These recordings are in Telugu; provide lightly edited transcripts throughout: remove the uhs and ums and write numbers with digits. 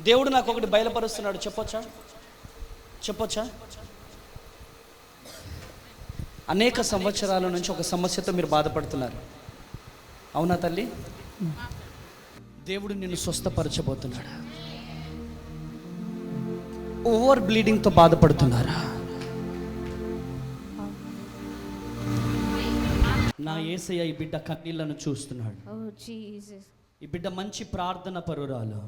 దేవుడు నాకు ఒకటి బయలుపరుస్తున్నాడు. చెప్పొచ్చా? అనేక సంవత్సరాల నుంచి ఒక సమస్యతో మీరు బాధపడుతున్నారు. అవునా తల్లి? దేవుడు నిన్ను స్వస్థపరచబోతున్నాడు. ఓవర్ బ్లీడింగ్తో బాధపడుతున్నారా? నా యేసయ్య ఈ బిడ్డ కన్నీళ్లను చూస్తున్నాడు. ఈ బిడ్డ మంచి ప్రార్థన పరురాలు,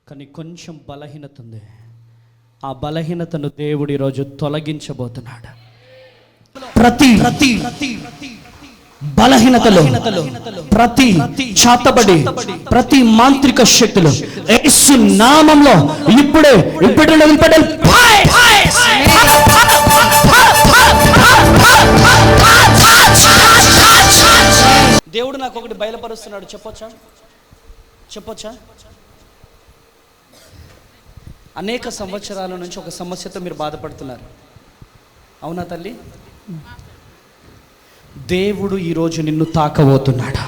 కానీ కొంచెం బలహీనత ఉంది. ఆ బలహీనతను దేవుడు ఈరోజు తొలగించబోతున్నాడు. ప్రతి బలహీనతలో, ప్రతి చాతబడి, ప్రతి మాంత్రిక శక్తులు యేసు నామములో ఇప్పుడే దేవుడు నాకు ఒకటి బయలుపరుస్తున్నాడు. చెప్పొచ్చా? అనేక సంవత్సరాల నుంచి ఒక సమస్యతో మీరు బాధపడుతున్నారు. అవునా తల్లి? దేవుడు ఈరోజు నిన్ను తాకబోతున్నాడు.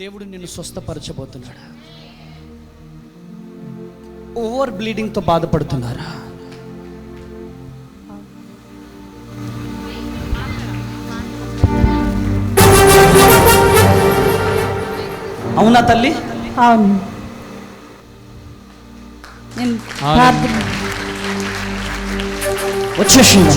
దేవుడు నిన్ను స్వస్థపరచబోతున్నాడు. ఓవర్ బ్లీడింగ్తో బాధపడుతున్నారా? అవునా తల్లి? అవును. వచ్చేసింది.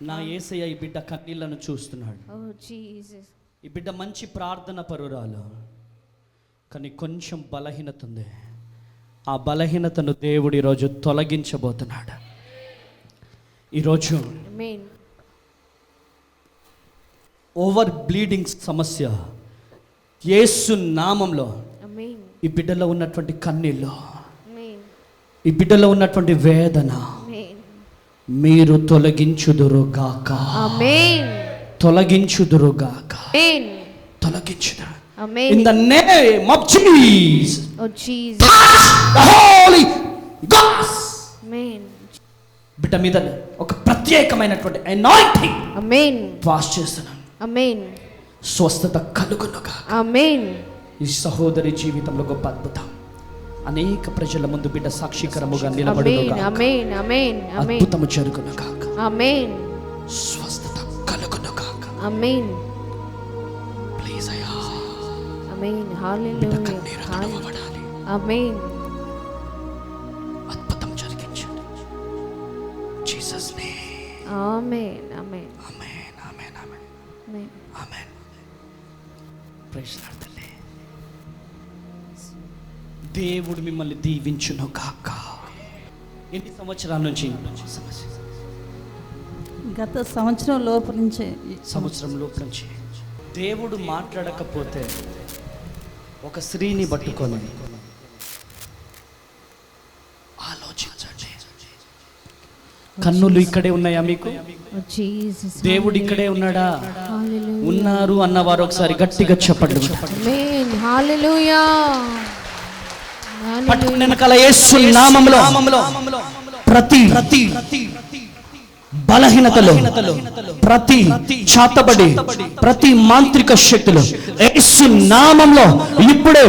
నా యేసయ్య ఈ బిడ్డ కన్నీళ్లను చూస్తున్నాడు. ఈ బిడ్డ మంచి ప్రార్థన పరురాలు, కానీ కొంచెం బలహీనత ఉంది. ఆ బలహీనతను దేవుడు ఈరోజు తొలగించబోతున్నాడు. ఈరోజు ఓవర్ బ్లీడింగ్ సమస్య యేసు నామంలో ఈ బిడ్డలో ఉన్నటువంటి కన్నీళ్ళు, ఈ బిడ్డలో ఉన్నటువంటి వేదన మీరు తొలగించుదురుగాక. తొలగించుదురుగాక. తొలగించుదురు. In the name of Jesus. Oh Jesus. The Holy Ghost. Amen. బిడ్డ మీద ఒక ప్రత్యేకమైనటువంటి అనాయింటింగ్ ఆమేన్ పాస్ చేస్తున్నాను. ఆమేన్. స్వస్థత కలుగునుగాక. ఆమేన్. ఈ సహోదరి జీవితంలో గొప్ప అద్భుతం. అనేక ప్రజల ముందు బిడ్డ సాక్షికరముగా నిలబడునుగాక. ఆమేన్. ఆమేన్. ఆమేన్. అద్భుతము జరుగునుగాక. ఆమేన్. స్వస్థత కలుగునుగాక. ఆమేన్. ప్లీజ్ అయ్యా. ఆమేన్. హల్లెలూయా. ఆమేన్. అద్భుతం జరిగించండి. Jesus name. ఆమేన్. ఆమేన్. ఆమేన్. ఆమేన్. ఆమేన్. ఆమేన్. ఆమేన్. Praise Lord. దేవుడు మిమ్మల్ని దీవించును కాక. ఎన్ని సంవత్సరాల నుంచి సమస్య? గత సంవత్సరం లోపు నుంచి దేవుడు మాట్లాడకపోతే ఒక స్త్రీని పట్టుకొని ఆలోచించండి. కన్నులు ఇక్కడే ఉన్నాయా మీకు? దేవుడు ఇక్కడే ఉన్నాడా? ఉన్నారు అన్నవారు ఒకసారి గట్టిగా చెప్పండి. పట్టుకున్న వెనకాల యేసు నామములో ప్రతి బలహీనతలో, ప్రతి చాతబడి, ప్రతి మాంత్రిక శక్తులు యేసు నామములో ఇప్పుడే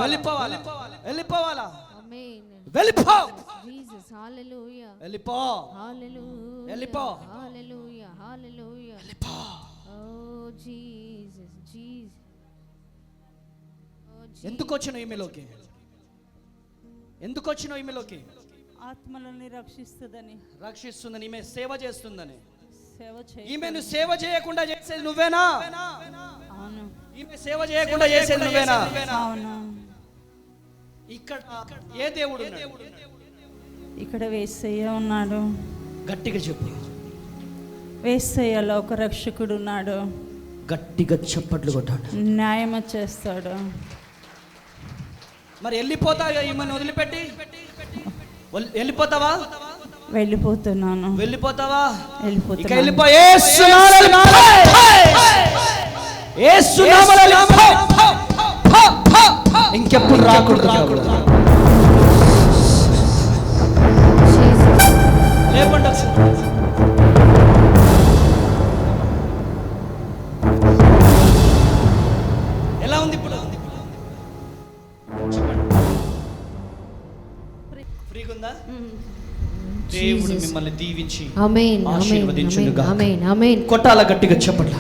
వెళ్ళిపోవాలా? వెళ్ళిపో. జీసస్ హల్లెలూయా. వెళ్ళిపో. హల్లెలూయా. వెళ్ళిపో. హల్లెలూయా. హల్లెలూయా. వెళ్ళిపో. ఓ జీసస్. జీసస్. ఎందుకు వచ్చినావు ఈమెలోకి? ఎందుకు వచ్చినావు ఈమెలోకి? ఆత్మలని రక్షిస్తుందని. రక్షిస్తుందని, ఈమె సేవ చేస్తుందని. ఈమెను సేవ చేయకుండా చేసేది నువ్వేనా? అవును ఈమె సేవ చేయకుండా చేసేది నువ్వేనా? అవును. ఇక్కడ ఏ దేవుడు ఉన్నాడు? ఇక్కడ యేసయ్య ఉన్నాడు. గట్టిగా చెప్పు. యేసయ్య లోక రక్షకుడు ఉన్నాడు. గట్టిగా చప్పట్లు కొట్టాడు. న్యాయం చేస్తాడు. మరి వెళ్ళిపోతావా? ఈమెను వదిలిపెట్టి వెళ్ళిపోతావా? వెళ్ళిపోతున్నాను. వెళ్ళిపోతావా? వెళ్ళిపోతున్నా. వెళ్ళిపో. యేసు నామములో యేసు నామములో ఇంకెప్పుడు రాకూడదు. లేపండి ఒకసారి. ఎలా ఉంది ఇప్పుడు? ఫ్రీగా ఉందా? దేవుడు మిమ్మల్ని దీవించి ఆమేన్. ఆశీర్వదించును గాక. ఆమేన్. ఆమేన్. కొట్టాల గట్టిగా చెప్పట్లా.